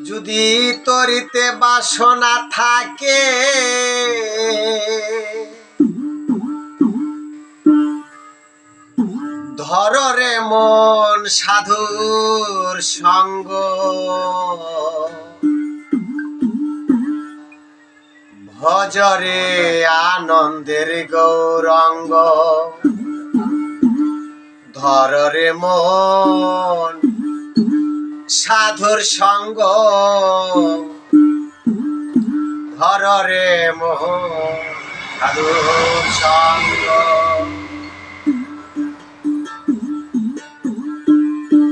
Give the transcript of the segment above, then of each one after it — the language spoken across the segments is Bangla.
যদি তরিতে বাসনা থাকে ধর রে মন সাধুর সঙ্গ, ভজরে আনন্দের গৌরঙ্গ। ধর রে মন সাধুর সঙ্গ, ধর রে মন সাধুর সঙ্গ।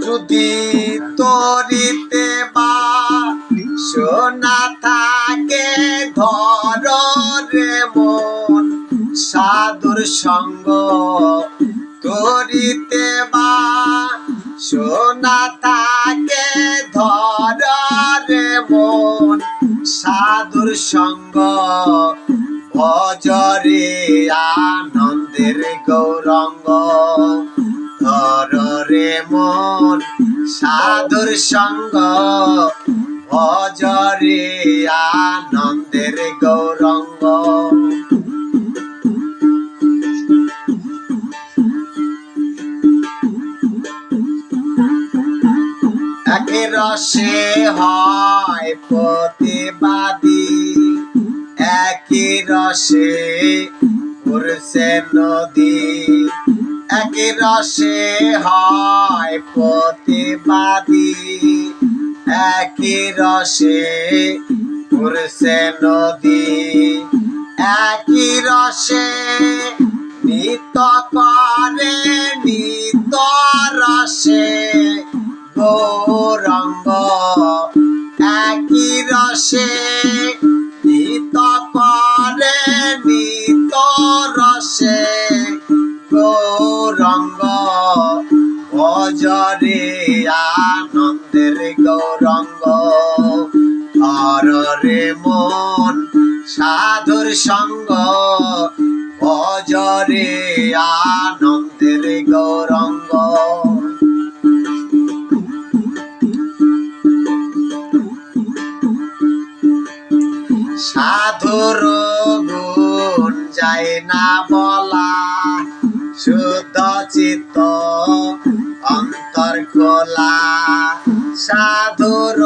যদি তরিতে বাসনা থাকে ধর রে মন সাধুর সঙ্গ, তরিতে বাসনা থাকে ধর রে মন সাধুর সঙ্গ, ভজরে আনন্দের গৌরঙ্গ। ধর রে মন সাধুর সঙ্গ, ভজরে আনন্দের গৌরঙ্গ। একে রসে হয় প্রতিবাদী, একই রসে উড়ছে নদী। একই রসে হয় প্রতিবাদী, একই রসে উড়ছে নদী। একই রসে নিত করে নিত রসে গৌরঙ্গ। একই রসে নিত করে নিত রসে গৌরঙ্গ, ভজরে আনন্দের গৌরঙ্গ। ধর রে মন সাধুর সঙ্গ, ভজরে আনন্দের গৌরঙ্গ। সাধুর গুণ যায় না বলা, শুদ্ধ চিত্ত অন্তর খোলা। সাধুর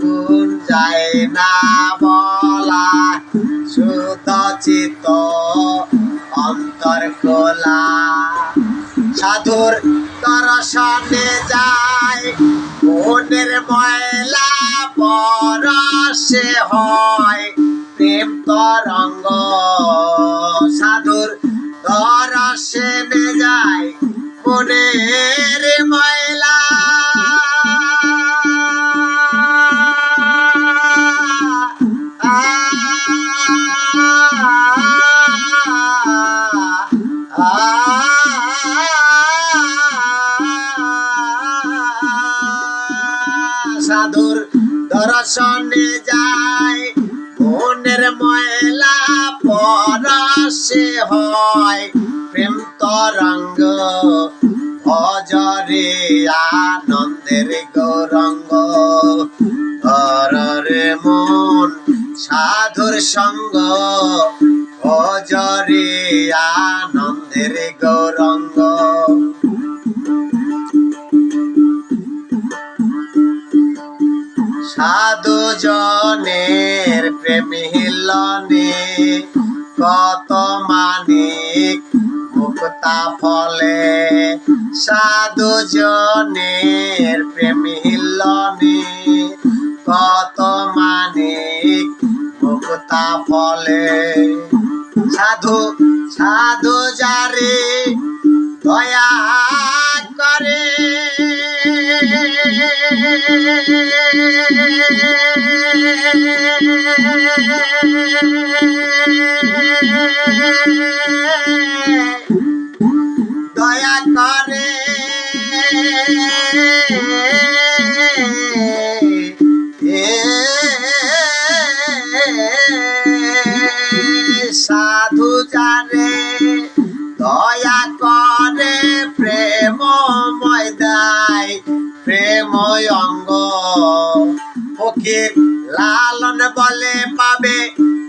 গুণ যায় না বলা, শুদ্ধ চিত্ত অন্তর খোলা। সাধুর দর্শনে যায় মনের ময়লা, পরশে হয় প্রেম তরঙ্গ। সাধুর দর্শনে যায় মনের ময়লা, সাধুর দর্শনে যায় মনের ময়লা, পরশে হয় প্রেম তরঙ্গ। ভজরে আনন্দের গৌরঙ্গ। ধর রে মন সাধুর সঙ্গ, ভজরে আনন্দের গৌরঙ্গ। সাধু জনের প্রেম হিলনে কত মানিক মুক্তা ফলে। সাধু জনের প্রেম হিলনে কত মানিক মুক্তা ফলে। সাধু সাধু যারে দয়া করে, দয়া করে সখী লালন বলে পাবে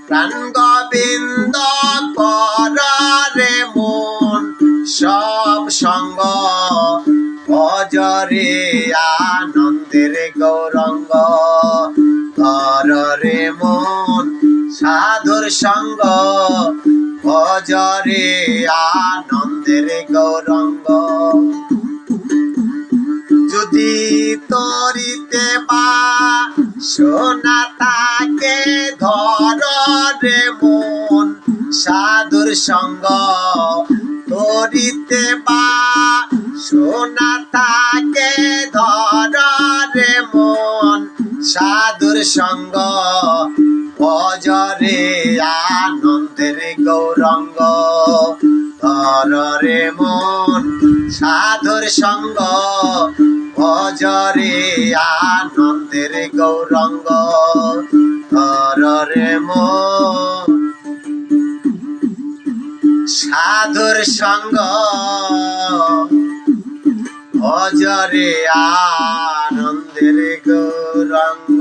প্রাণ গোবিন্দ কর রে মন সব সঙ্গ অজরে আনন্দের গৌরঙ্গ কর রে মন সাধুর সঙ্গ অজরে আনন্দের গৌরঙ্গ যদি তরিতে বা সোনা তাকে ধর রে মন সাধুর সঙ্গ তরিতে বা সোনা তাকে ধর রে মন সাধুর সঙ্গ অজরে আনন্দের গৌরঙ্গ ধর রে মন সাধুর সঙ্গ অজরে আনন্দের গৌরঙ্গ ধর রে মন সাধুর সঙ্গ অজরে আনন্দের গৌরঙ্গ।